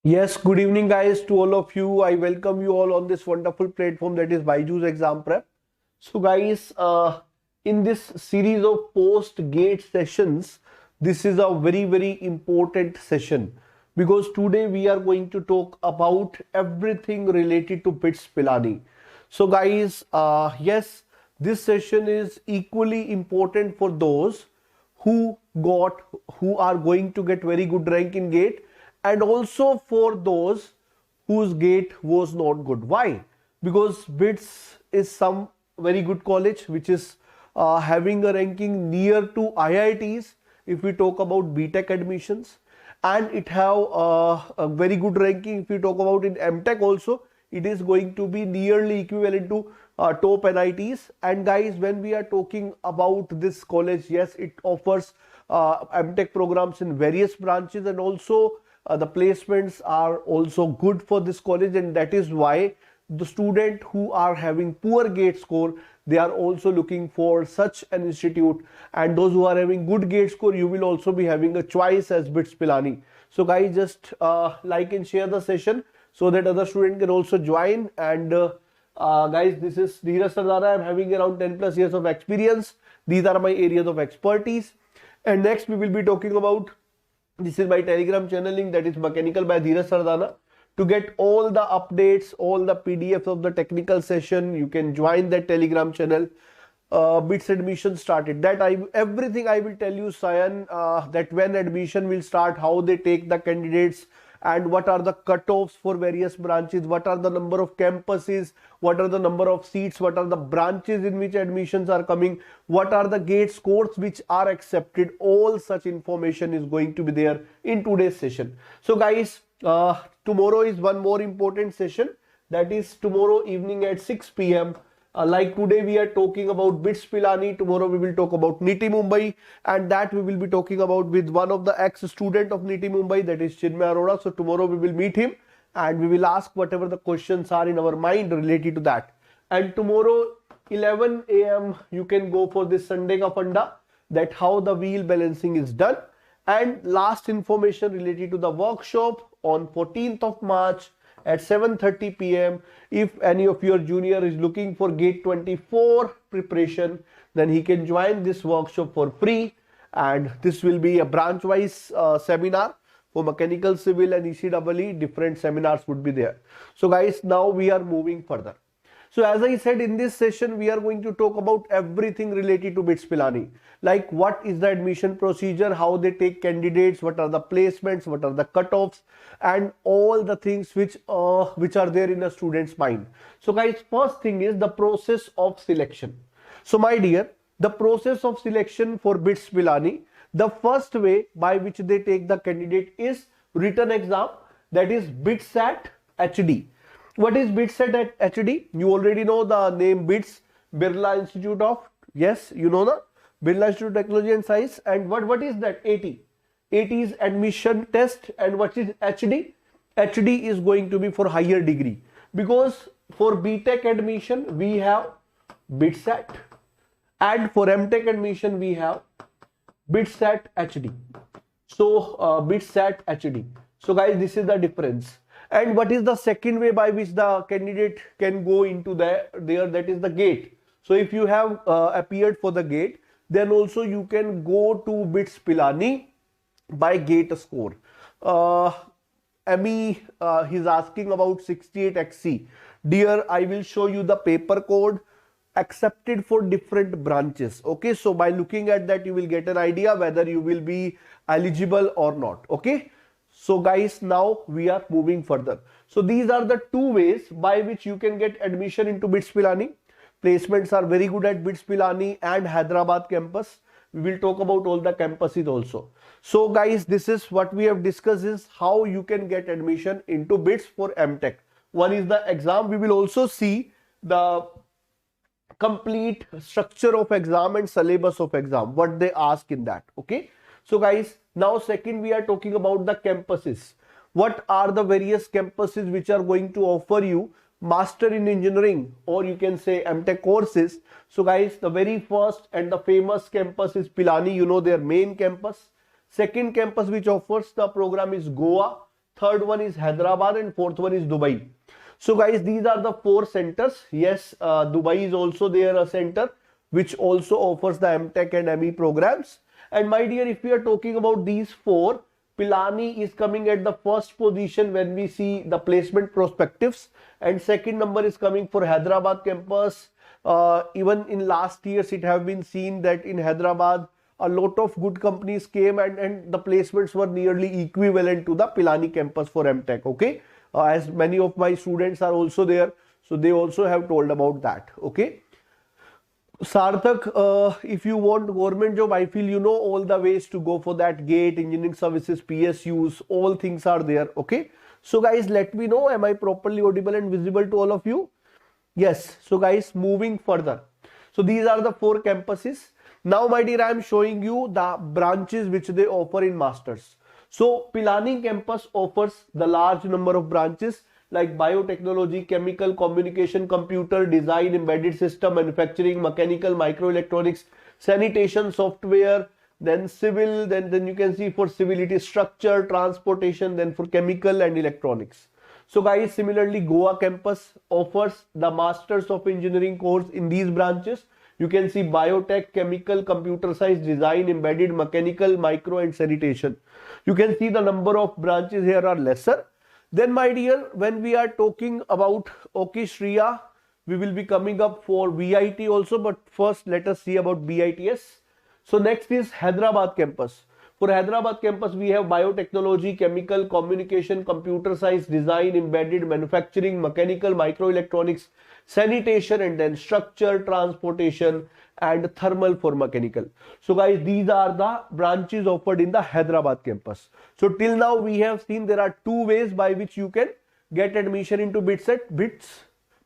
Yes, good evening, guys, to all of you. I welcome you all on this wonderful platform that is BYJU'S Exam Prep. So, guys, in this series of post-gate sessions, this is a very important session because today we are going to talk about everything related to BITS Pilani. So, guys, yes, this session is equally important for those who got who are going to get very good rank in GATE and also for those whose GATE was not good. Why? Because BITS is some very good college which is having a ranking near to IITs if we talk about BTech admissions, and it have a very good ranking if we talk about in MTech also. It is going to be nearly equivalent to top NITs. And guys, when we are talking about this college, yes, it offers MTech programs in various branches, and also the placements are also good for this college, and that is why the student who are having poor GATE score, they are also looking for such an institute, and those who are having good GATE score, you will also be having a choice as BITS Pilani. So guys, just like and share the session so that other students can also join. And guys, this is Dheeraj Sir. I'm having around 10 plus years of experience. These are my areas of expertise. And next we will be talking about, this is my Telegram channel link, that is Mechanical by Dheeraj Sardana. To get all the updates, all the PDFs of the technical session, you can join that Telegram channel. BITS admission started. Everything I will tell you, Sayan, that when admission will start, how they take the candidates, and what are the cutoffs for various branches, what are the number of campuses, what are the number of seats, what are the branches in which admissions are coming, what are the GATE scores which are accepted. All such information is going to be there in today's session. So guys, tomorrow is one more important session, that is tomorrow evening at 6 p.m. Like today we are talking about BITS Pilani, tomorrow we will talk about NITI Mumbai, and that we will be talking about with one of the ex-student of NITI Mumbai, that is Chinmay Arora. So tomorrow we will meet him and we will ask whatever the questions are in our mind related to that. And tomorrow 11 a.m. you can go for this Sunday ka funda, that how the wheel balancing is done. And last information related to the workshop on 14th of March at 7:30 p.m. If any of your junior is looking for GATE 24 preparation, then he can join this workshop for free. And this will be a branch wise seminar for mechanical, civil and ECEE. Different seminars would be there. So guys, now we are moving further. So as I said, in this session, we are going to talk about everything related to BITS Pilani. Like what is the admission procedure, how they take candidates, what are the placements, what are the cutoffs, and all the things which are there in a student's mind. So guys, first thing is the process of selection. So my dear, the process of selection for BITS Pilani, the first way by which they take the candidate is written exam, that is BITSAT HD. What is BITSAT at HD? You already know the name BITS, Birla Institute of, yes, you know the Birla Institute of Technology and Science. And what is that? AT. AT is admission test. And what is HD? HD is going to be for higher degree, because for BTech admission we have BITSAT, and for MTech admission we have BITSAT HD. So BITSAT HD. So guys, this is the difference. And what is the second way by which the candidate can go into there? That is the GATE. So if you have appeared for the GATE, then also you can go to BITS Pilani by GATE score. ME, he's asking about 68XC. Dear, I will show you the paper code accepted for different branches. Okay, so by looking at that, you will get an idea whether you will be eligible or not. Okay. So guys, now we are moving further. So these are the two ways by which you can get admission into BITS Pilani. Placements are very good at BITS Pilani and Hyderabad campus. We will talk about all the campuses also. So guys, this is what we have discussed, is how you can get admission into BITS for MTech. One is the exam. We will also see the complete structure of exam and syllabus of exam, what they ask in that. Okay. So guys, now second we are talking about the campuses. What are the various campuses which are going to offer you master in engineering, or you can say MTech courses. So guys, the very first and the famous campus is Pilani, you know, their main campus. Second campus which offers the program is Goa. third one is Hyderabad, and fourth one is Dubai. So guys, these are the 4 centers. Yes, Dubai is also there, a center which also offers the MTech and ME programs. And my dear, if we are talking about these 4, Pilani is coming at the first position when we see the placement perspectives, and second number is coming for Hyderabad campus. Even in last years it have been seen that in Hyderabad a lot of good companies came, and the placements were nearly equivalent to the Pilani campus for MTech. Okay, as many of my students are also there, so they also have told about that. Okay, Sarthak, if you want government job, I feel you know all the ways to go for that. GATE, engineering services, PSUs, all things are there. Okay, so guys, let me know, am I properly audible and visible to all of you? Yes. So guys, moving further, so these are the 4 campuses. Now my dear, I am showing you the branches which they offer in masters. So Pilani campus offers the large number of branches like biotechnology, chemical, communication, computer, design, embedded system, manufacturing, mechanical, microelectronics, sanitation, software, then civil, then you can see for civil it is structure, transportation, then for chemical and electronics. So guys, similarly Goa campus offers the Masters of Engineering course in these branches. You can see biotech, chemical, computer science, design, embedded, mechanical, micro and sanitation. You can see the number of branches here are lesser. Then my dear, when we are talking about Shriya, we will be coming up for VIT also, but first let us see about BITS. So next is Hyderabad campus. For Hyderabad campus, we have biotechnology, chemical, communication, computer science, design, embedded, manufacturing, mechanical, microelectronics, sanitation, and then structure, transportation, and thermal for mechanical. So guys, these are the branches offered in the Hyderabad campus. So till now we have seen there are 2 ways by which you can get admission into BITS,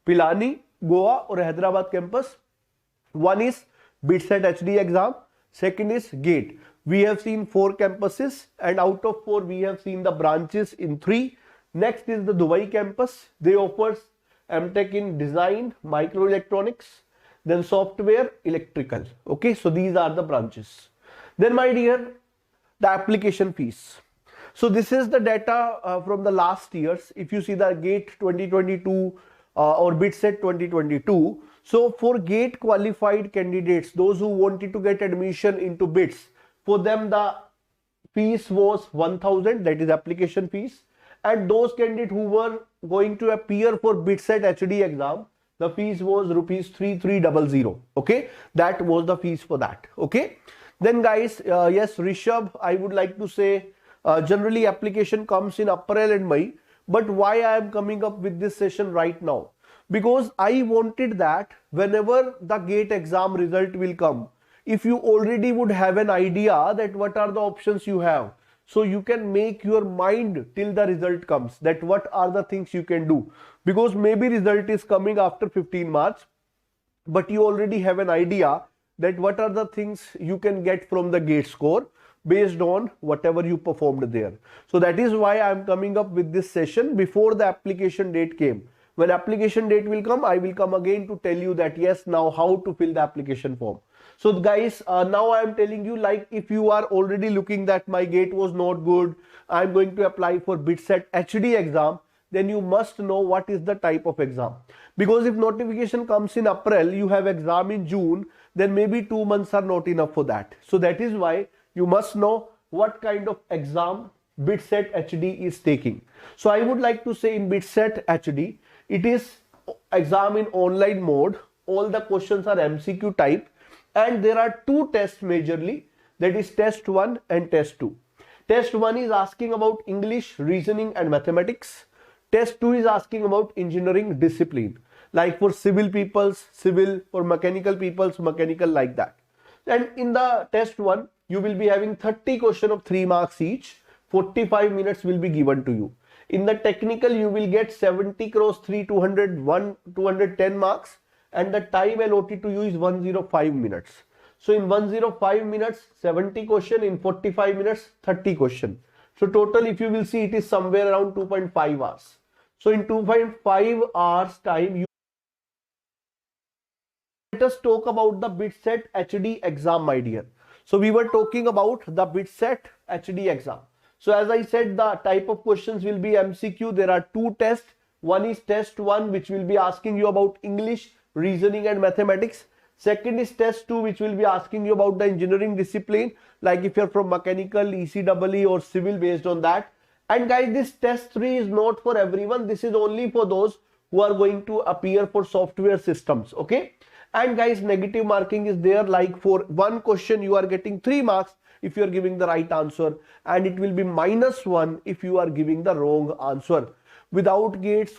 Pilani, Goa or Hyderabad campus. One is BITS HD exam, second is GATE. We have seen 4 campuses, and out of 4 we have seen the branches in 3. Next is the Dubai campus. They offers MTech in design, microelectronics, then software, electrical. Okay, so these are the branches. Then my dear, the application fees. So this is the data from the last years. If you see the GATE 2022 or BITS 2022. So for GATE qualified candidates, those who wanted to get admission into BITS, for them the fees was 1000, that is application fees. And those candidates who were going to appear for BITS HD exam, the fees was rupees 3300. Okay, that was the fees for that. Okay, then guys, yes, Rishabh, I would like to say generally application comes in April and May, but why I am coming up with this session right now? Because I wanted that whenever the GATE exam result will come, if you already would have an idea that what are the options you have, so you can make your mind till the result comes, that what are the things you can do. Because maybe result is coming after 15 March, but you already have an idea that what are the things you can get from the GATE score based on whatever you performed there. So that is why I am coming up with this session before the application date came. When application date will come, I will come again to tell you that yes, now how to fill the application form. So guys, now I am telling you, like if you are already looking that my GATE was not good, I am going to apply for BITS HD exam, then you must know what is the type of exam. Because if notification comes in April, you have exam in June, then maybe 2 months are not enough for that. So that is why you must know what kind of exam BITS HD is taking. So I would like to say in BITS HD, it is exam in online mode. All the questions are MCQ type. And there are 2 tests majorly, that is test 1 and test 2. Test 1 is asking about English, reasoning and mathematics. Test 2 is asking about engineering discipline. Like for civil peoples, civil, for mechanical peoples, mechanical, like that. And in the test 1, you will be having 30 questions of 3 marks each. 45 minutes will be given to you. In the technical, you will get 70 cross 3, 210 marks. And the time allotted to you is 105 minutes. So in 105 minutes, 70 question, in 45 minutes, 30 question. So total, if you will see, it is somewhere around 2.5 hours. So in 2.5 hours time, let us talk about the BITS HD exam, my dear. So we were talking about the BITS HD exam. So as I said, the type of questions will be MCQ. There are two tests. One is test 1, which will be asking you about English, reasoning and mathematics. Second is test 2, which will be asking you about the engineering discipline, like if you're from mechanical, ECEE or civil, based on that. And guys, this test 3 is not for everyone. This is only for those who are going to appear for software systems. Okay. And guys, negative marking is there, like for one question you are getting 3 marks if you are giving the right answer, and it will be -1 if you are giving the wrong answer. Without gates,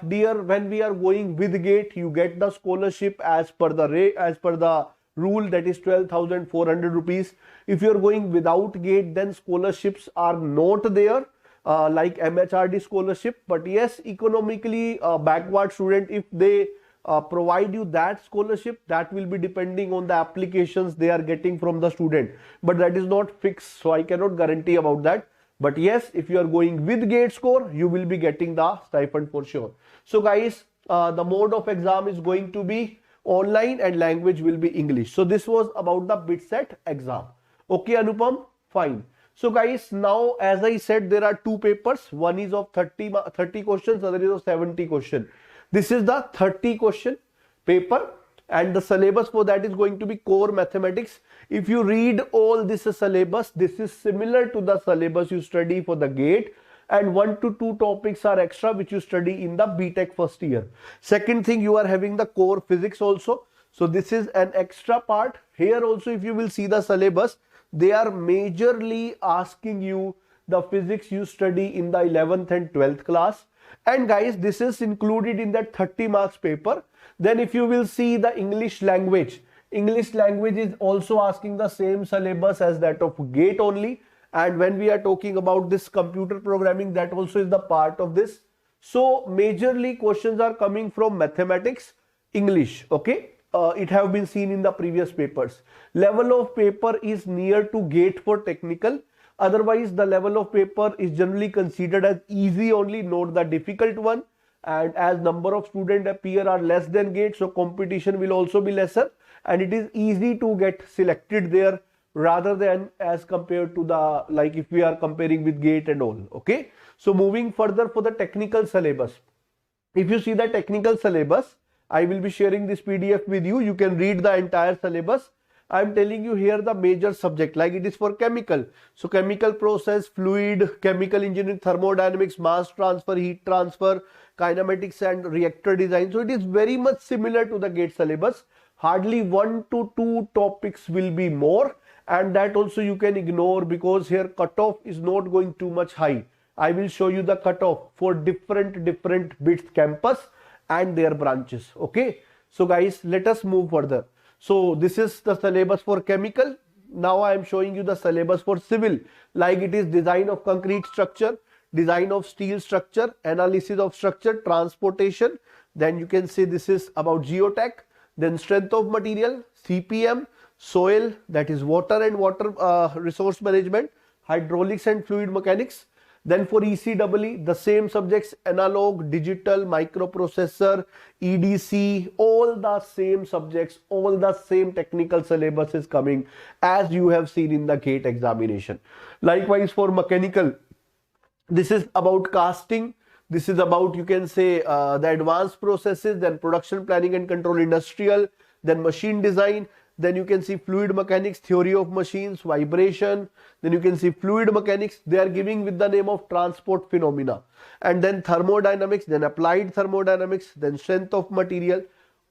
dear, when we are going with gate, you get the scholarship as per the rule, that is 12,400 rupees. If you are going without gate, then scholarships are not there, like MHRD scholarship. But yes, economically backward student, if they provide you that scholarship, that will be depending on the applications they are getting from the student, but that is not fixed, so I cannot guarantee about that. But yes, if you are going with gate score, you will be getting the stipend for sure. So guys, the mode of exam is going to be online and language will be English. So this was about the BITS exam. Okay, Anupam? Fine. So guys, now as I said, there are two papers. One is of 30 questions, other is of 70 questions. This is the 30 question paper, and the syllabus for that is going to be core mathematics. If you read all this syllabus, this is similar to the syllabus you study for the GATE, and 1 to 2 topics are extra which you study in the BTech first year. Second thing, you are having the core physics also. So this is an extra part. Here also, if you will see the syllabus, they are majorly asking you the physics you study in the 11th and 12th class. And guys, this is included in that 30 marks paper. Then if you will see the English language is also asking the same syllabus as that of GATE only. And when we are talking about this computer programming, that also is the part of this. So majorly questions are coming from mathematics, English. Okay, it have been seen in the previous papers. Level of paper is near to GATE for technical. Otherwise, the level of paper is generally considered as easy only, not the difficult one. And as number of students appear are less than GATE, so competition will also be lesser, and it is easy to get selected there rather than as compared to the, like if we are comparing with GATE and all. Okay. So moving further for the technical syllabus. If you see the technical syllabus, I will be sharing this PDF with you. You can read the entire syllabus. I am telling you here the major subject, like it is for chemical. So chemical process, fluid, chemical engineering, thermodynamics, mass transfer, heat transfer, kinematics and reactor design. So it is very much similar to the GATE syllabus. Hardly 1 to 2 topics will be more, and that also you can ignore because here cutoff is not going too much high. I will show you the cutoff for different BITS campus and their branches. Okay. So guys, let us move further. So this is the syllabus for chemical. Now I am showing you the syllabus for civil, like it is design of concrete structure, design of steel structure, analysis of structure, transportation. Then you can say this is about geotech, then strength of material, CPM, soil, that is water and water resource management, hydraulics and fluid mechanics. Then for ECEE, the same subjects, analog, digital, microprocessor, EDC, all the same subjects, all the same technical syllabus is coming as you have seen in the GATE examination. Likewise for mechanical, this is about casting, this is about, you can say, the advanced processes, then production planning and control, industrial, then machine design. Then you can see fluid mechanics, theory of machines, vibration. Then you can see fluid mechanics, they are giving with the name of transport phenomena. And then thermodynamics, then applied thermodynamics, then strength of material.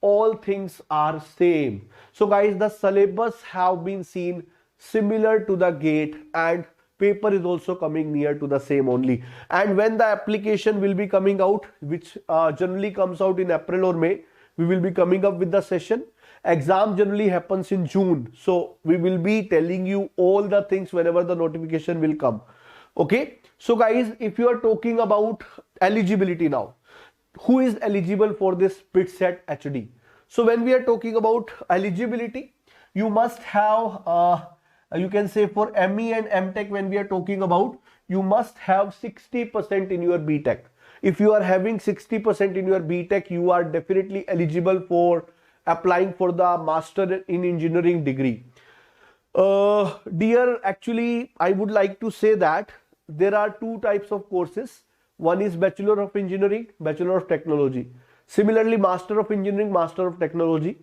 All things are same. So guys, the syllabus have been seen similar to the GATE, and paper is also coming near to the same only. And when the application will be coming out, which generally comes out in April or May, we will be coming up with the session. Exam generally happens in June. So we will be telling you all the things whenever the notification will come. Okay. So guys, if you are talking about eligibility now, who is eligible for this BITS HD? So when we are talking about eligibility, you must have, you can say for ME and MTech, when we are talking about, you must have 60% in your BTech. If you are having 60% in your BTech, you are definitely eligible for applying for the Master in Engineering degree. Dear, actually, I would like to say that there are two types of courses. One is Bachelor of Engineering, Bachelor of Technology. Similarly, Master of Engineering, Master of Technology.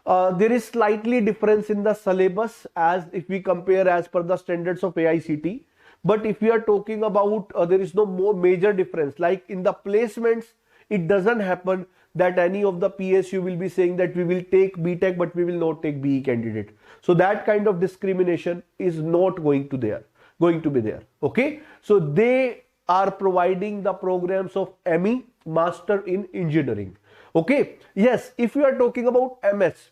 There is slightly difference in the syllabus as if we compare as per the standards of AICT. But if we are talking about, there is no more major difference. Like in the placements, it doesn't happen that any of the PSU will be saying that we will take BTech but we will not take BE candidate. So that kind of discrimination is not going to be there. Okay. So they are providing the programs of ME, Master in Engineering. Okay. Yes, if we are talking about MS,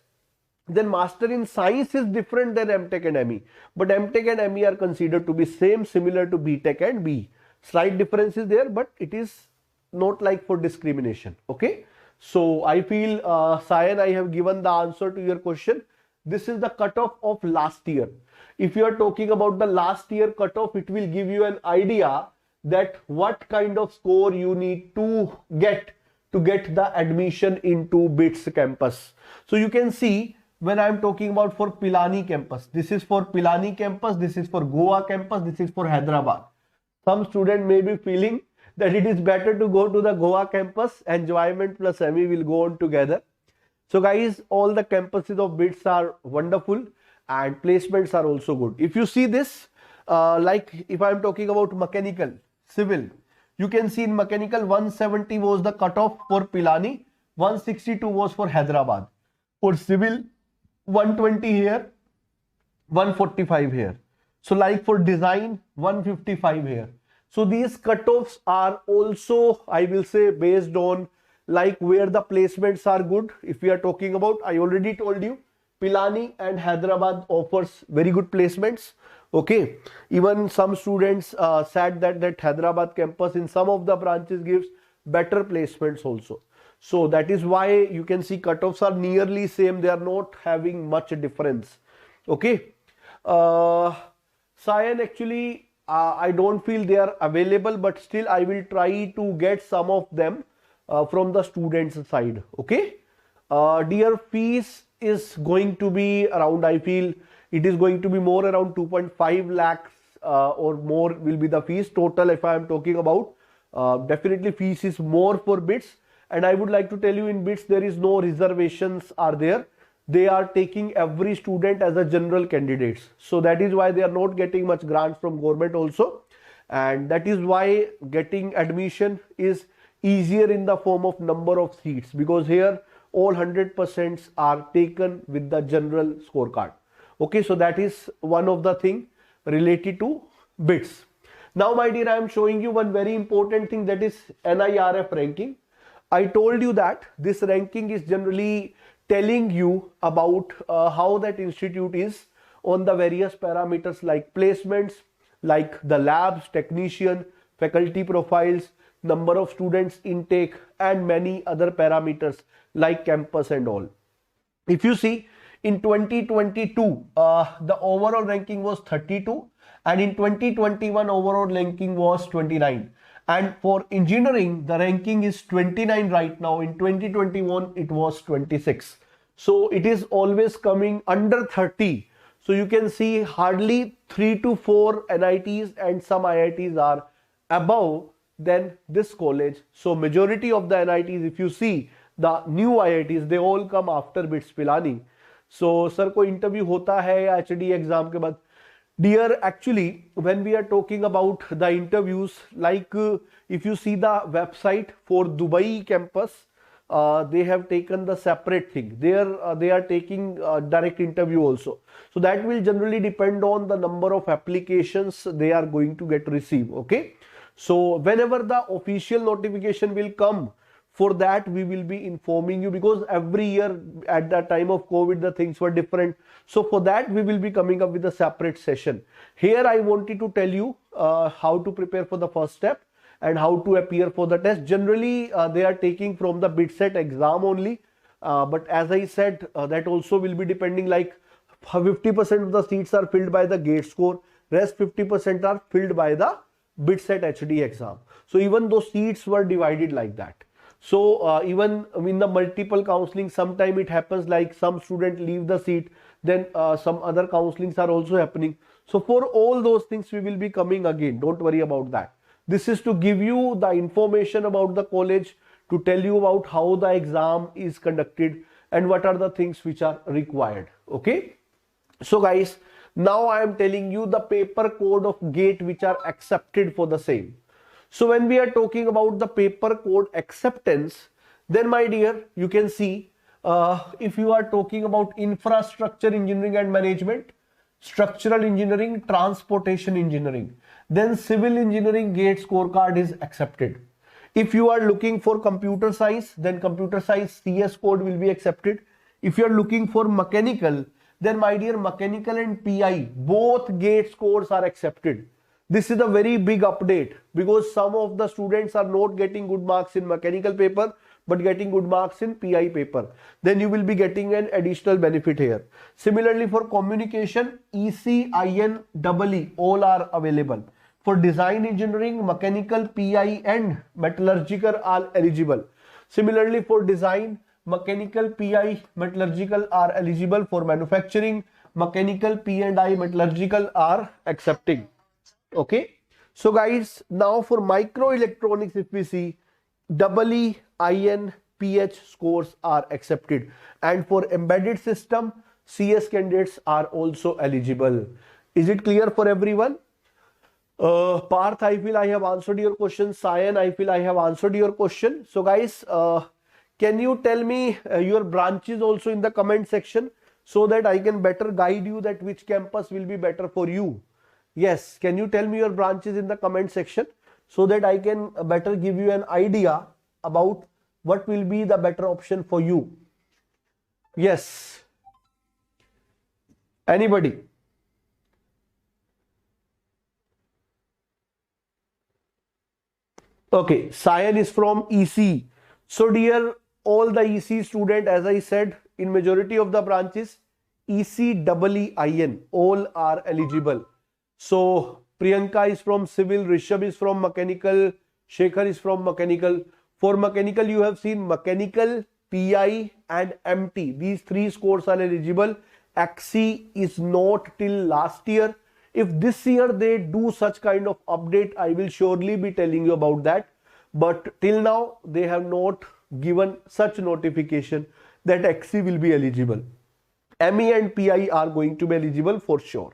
then Master in Science is different than MTech and ME. But MTech and ME are considered to be similar to BTech and BE. Slight difference is there, but it is not like for discrimination. Okay. So I feel, Sayan, I have given the answer to your question. This is the cutoff of last year. If you are talking about the last year cutoff, it will give you an idea that what kind of score you need to get the admission into BITS campus. So you can see when I am talking about for Pilani campus, this is for Pilani campus, this is for Goa campus, this is for Hyderabad. Some student may be feeling that it is better to go to the Goa campus, enjoyment plus ME will go on together. So guys, all the campuses of BITS are wonderful and placements are also good. If you see this, like if I am talking about mechanical, civil, you can see in mechanical 170 was the cutoff for Pilani, 162 was for Hyderabad. For civil, 120 here, 145 here. So like for design, 155 here. So these cutoffs are also, I will say, based on like where the placements are good. If we are talking about, I already told you, Pilani and Hyderabad offers very good placements. Okay. Even some students said that Hyderabad campus in some of the branches gives better placements also. So that is why you can see cutoffs are nearly same. They are not having much difference. Okay. Sayan, actually, I don't feel they are available, but still I will try to get some of them from the students side. Okay. Dear, fees is going to be around, I feel it is going to be more around 2.5 lakhs or more will be the fees total. If I am talking about, definitely fees is more for BITS. And I would like to tell you, in BITS there is no reservations are there. They are taking every student as a general candidates. So that is why they are not getting much grants from government also. And that is why getting admission is easier in the form of number of seats, because here all 100% are taken with the general scorecard. Okay, so that is one of the thing related to BITS. Now my dear, I am showing you one very important thing, that is NIRF ranking. I told you that this ranking is generally telling you about how that institute is on the various parameters like placements, like the labs, technician, faculty profiles, number of students intake, and many other parameters like campus and all. If you see, in 2022, the overall ranking was 32, and in 2021 overall ranking was 29. And for engineering, the ranking is 29 right now. In 2021, it was 26. So it is always coming under 30. So you can see hardly 3 to 4 NITs and some IITs are above than this college. So majority of the NITs, if you see the new IITs, they all come after BITS Pilani. So sir, कोई interview होता है HD exam के बाद? Dear, actually, when we are talking about the interviews, like if you see the website for Dubai campus, they have taken the separate thing. There they are taking direct interview also. So that will generally depend on the number of applications they are going to get receive. Okay. So whenever the official notification will come, for that we will be informing you, because every year at the time of COVID the things were different. So for that we will be coming up with a separate session. Here I wanted to tell you how to prepare for the first step and how to appear for the test. Generally they are taking from the BITSET exam only, but as I said, that also will be depending, like 50% of the seats are filled by the gate score, rest 50% are filled by the BITSET HD exam. So even those seats were divided like that. So even in the multiple counseling, sometime it happens like some student leave the seat, then some other counselings are also happening. So for all those things we will be coming again, don't worry about that. This is to give you the information about the college, to tell you about how the exam is conducted and what are the things which are required. Okay, so guys, now I am telling you the paper code of GATE which are accepted for the same. So when we are talking about the paper code acceptance, then my dear, you can see if you are talking about infrastructure engineering and management, structural engineering, transportation engineering, then civil engineering GATE scorecard is accepted. If you are looking for computer science, then computer science CS code will be accepted. If you are looking for mechanical, then my dear, mechanical and PI, both GATE scores are accepted. This is a very big update because some of the students are not getting good marks in mechanical paper but getting good marks in PI paper. Then you will be getting an additional benefit here. Similarly, for communication, EC, IN, EE, all are available. For design engineering, mechanical, PI and metallurgical are eligible. Similarly, for design, mechanical, PI, metallurgical are eligible. For manufacturing, mechanical, P&I, metallurgical are accepting. Okay, so guys, now for microelectronics, if we see, EE, IN, PH scores are accepted, and for embedded system, CS candidates are also eligible. Is it clear for everyone? Parth, I feel I have answered your question. Sayan, I feel I have answered your question. So guys, can you tell me your branches also in the comment section so that I can better guide you that which campus will be better for you? Yes, can you tell me your branches in the comment section so that I can better give you an idea about what will be the better option for you? Yes. Anybody? Okay, Sayan is from EC. So dear, all the EC student, as I said, in majority of the branches, EC, EE, IN, all are eligible. So Priyanka is from civil, Rishabh is from mechanical, Shekhar is from mechanical. For mechanical, you have seen mechanical, PI and MT. These three scores are eligible. XC is not till last year. If this year they do such kind of update, I will surely be telling you about that. But till now, they have not given such notification that XC will be eligible. ME and PI are going to be eligible for sure.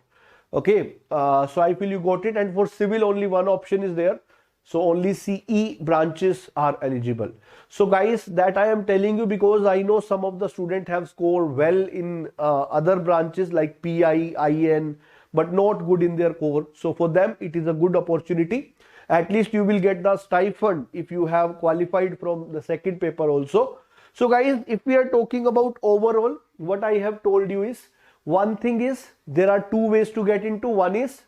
Okay, so I feel you got it. And for civil, only one option is there. So only CE branches are eligible. So guys, that I am telling you because I know some of the students have scored well in other branches like PI, IN, but not good in their core. So for them, it is a good opportunity. At least you will get the stipend if you have qualified from the second paper also. So guys, if we are talking about overall, what I have told you is, one thing is there are two ways to get into. One is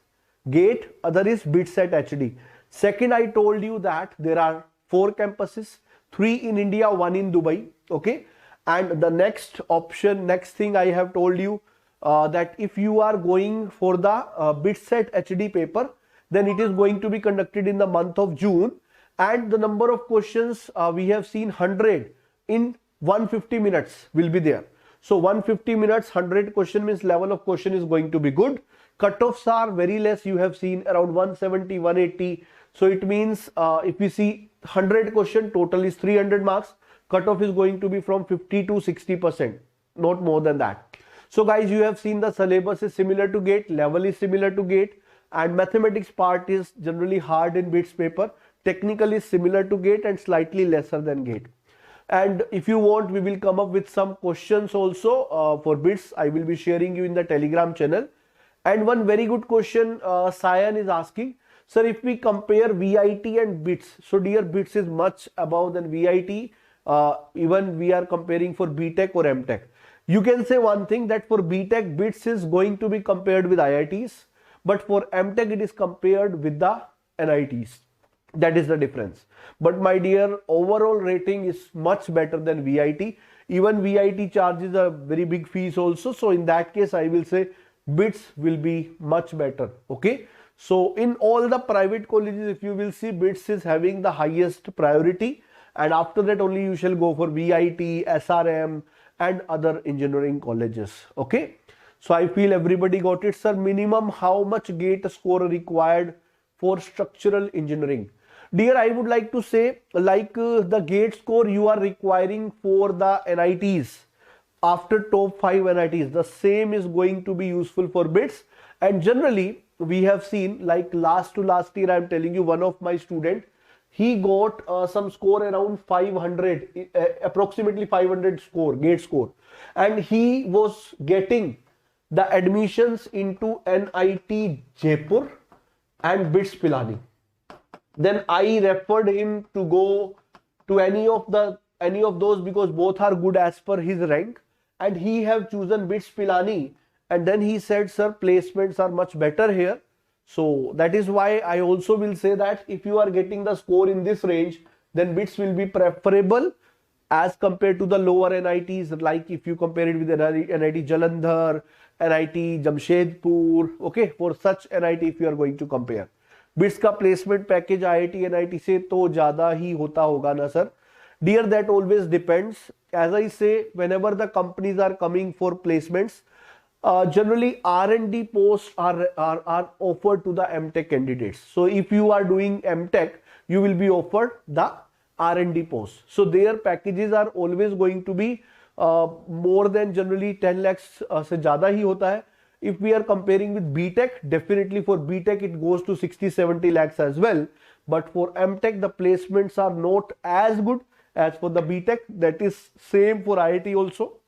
GATE, other is BITS at HD. Second, I told you that there are 4 campuses, 3 in India, 1 in Dubai. Okay. And the next option, next thing I have told you that if you are going for the BITS at HD paper, then it is going to be conducted in the month of June. And the number of questions we have seen 100 in 150 minutes will be there. So 150 minutes, 100 question means level of question is going to be good. Cutoffs are very less. You have seen around 170, 180. So it means if we see 100 question, total is 300 marks. Cutoff is going to be from 50 to 60%, not more than that. So guys, you have seen the syllabus is similar to GATE, level is similar to GATE, and mathematics part is generally hard in BITS paper. Technical is similar to GATE and slightly lesser than GATE. And if you want, we will come up with some questions also for BITS. I will be sharing you in the Telegram channel. And one very good question Sayan is asking, sir, if we compare VIT and BITS, so dear, BITS is much above than VIT. Even we are comparing for BTech or MTech. You can say one thing, that for BTech, BITS is going to be compared with IITs, but for MTech it is compared with the NITs. That is the difference. But my dear, overall rating is much better than VIT. Even VIT charges a very big fees also. So in that case, I will say BITS will be much better. Okay. So in all the private colleges, if you will see, BITS is having the highest priority. And after that only you shall go for VIT, SRM and other engineering colleges. Okay. So I feel everybody got it. Sir, minimum how much GATE score required for structural engineering? Dear, I would like to say, like the GATE score you are requiring for the NITs, after top 5 NITs, the same is going to be useful for BITS. And generally, we have seen, like last year, I am telling you, one of my student, he got some score around 500, approximately 500 score, GATE score. And he was getting the admissions into NIT Jaipur and BITS Pilani. Then I referred him to go to any of those because both are good as per his rank, and he have chosen BITS Pilani, and then he said, sir, placements are much better here. So that is why I also will say that if you are getting the score in this range, then BITS will be preferable as compared to the lower NITs, like if you compare it with NIT Jalandhar, NIT Jamshedpur, okay, for such NIT if you are going to compare. BITS का placement package IIT NIT से तो ज़्यादा ही होता होगा ना sir? Dear, that always depends. As I say, whenever the companies are coming for placements, generally R&D posts are offered to the MTech candidates. So if you are doing MTech, you will be offered the R&D posts. So their packages are always going to be more than generally 10 lakhs से ज़्यादा ही होता है. If we are comparing with BTech, definitely for BTech it goes to 60-70 lakhs as well. But for MTech, the placements are not as good as for the BTech. That is same for IIT also,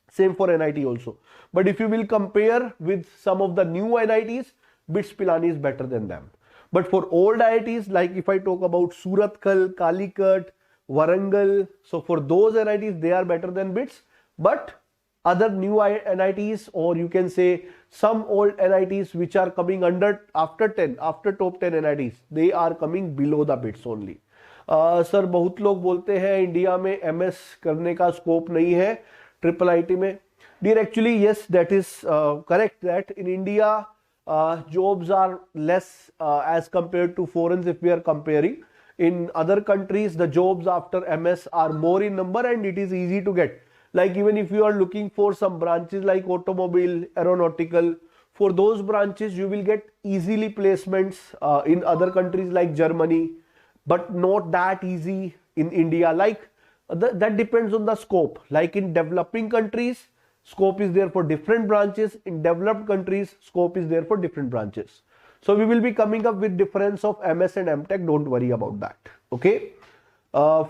same for NIT also. But if you will compare with some of the new NITs, BITS Pilani is better than them. But for old IITs, like if I talk about Surathkal, Calicut, Warangal, so for those NITs, they are better than BITS. But other new NITs, or you can say some old NITs which are coming after top 10 NITs, they are coming below the BITS only. Sir बहुत लोग बोलते हैं India में MS करने का scope नहीं है triple IT में. Dear, actually yes, that is correct that in India jobs are less as compared to foreigners if we are comparing. In other countries the jobs after MS are more in number and it is easy to get. Like even if you are looking for some branches like automobile, aeronautical, for those branches you will get easily placements in other countries like Germany, but not that easy in India. Like that depends on the scope. Like in developing countries, scope is there for different branches. In developed countries, scope is there for different branches. So we will be coming up with difference of MS and MTech. Don't worry about that. Okay.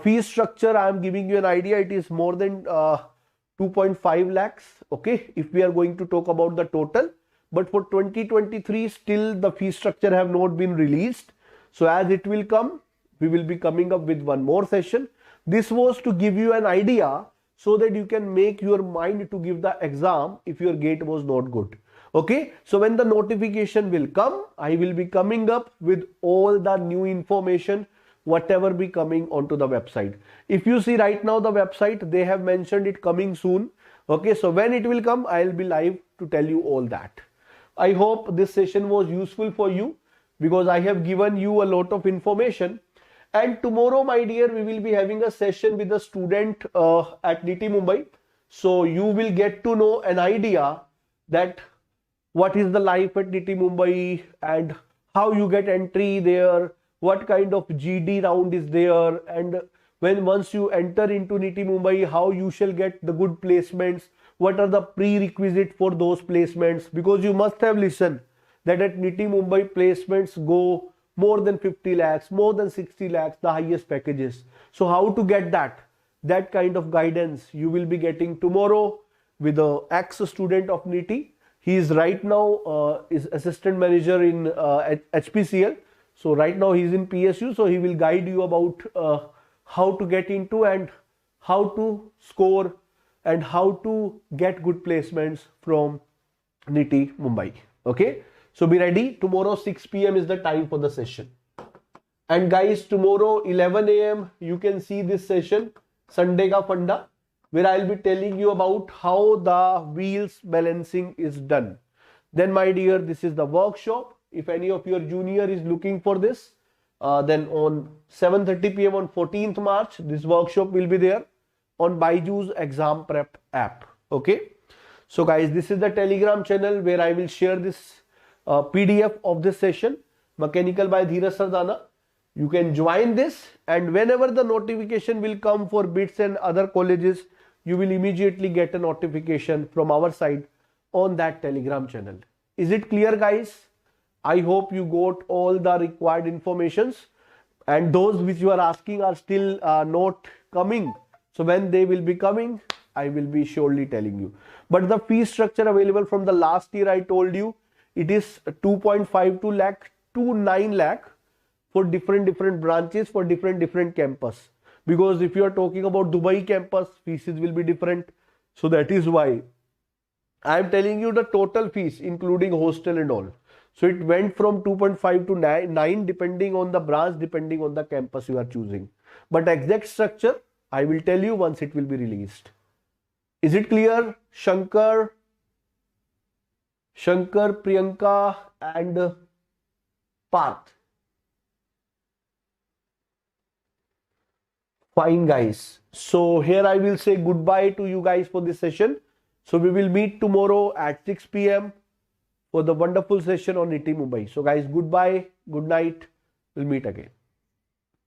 Fee structure, I am giving you an idea. It is more than 2.5 lakhs. Okay. If we are going to talk about the total, but for 2023, still the fee structure have not been released. So as it will come, we will be coming up with one more session. This was to give you an idea so that you can make your mind to give the exam if your GATE was not good. Okay. So when the notification will come, I will be coming up with all the new information, whatever be coming onto the website. If you see right now the website, they have mentioned it coming soon. Okay. So when it will come, I'll be live to tell you all that. I hope this session was useful for you because I have given you a lot of information. And tomorrow, my dear, we will be having a session with a student at NIT Mumbai. So you will get to know an idea that what is the life at NIT Mumbai and how you get entry there, what kind of GD round is there, and once you enter into NIT Mumbai, how you shall get the good placements, what are the prerequisites for those placements, because you must have listened that at NIT Mumbai placements go more than 50 lakhs, more than 60 lakhs, the highest packages. So how to get that kind of guidance you will be getting tomorrow with the ex-student of NIT. He is right now is assistant manager in HPCL. So right now he is in PSU. So he will guide you about how to get into and how to score and how to get good placements from NIT Mumbai. Okay. So be ready. Tomorrow 6 PM is the time for the session. And guys, tomorrow 11 AM you can see this session, Sunday ka funda, where I'll be telling you about how the wheels balancing is done. Then my dear, this is the workshop. If any of your junior is looking for this, then on 7:30 PM on 14th March, this workshop will be there on BYJU'S Exam Prep app. Okay. So guys, this is the Telegram channel where I will share this PDF of this session, Mechanical by Dheeraj Sir. You can join this, and whenever the notification will come for BITS and other colleges, you will immediately get a notification from our side on that Telegram channel. Is it clear, guys? I hope you got all the required informations, and those which you are asking are still not coming. So when they will be coming, I will be surely telling you. But the fee structure available from the last year, I told you, it is 2.52 lakh to 9 lakh for different branches, for different campus. Because if you are talking about Dubai campus, fees will be different. So that is why I am telling you the total fees including hostel and all. So it went from 2.5 to 9 depending on the branch, depending on the campus you are choosing. But exact structure I will tell you once it will be released. Is it clear? Shankar, Priyanka and Parth. Fine, guys. So here I will say goodbye to you guys for this session. So we will meet tomorrow at 6 p.m. for the wonderful session on IIT Mumbai. So guys, goodbye, good night. We'll meet again.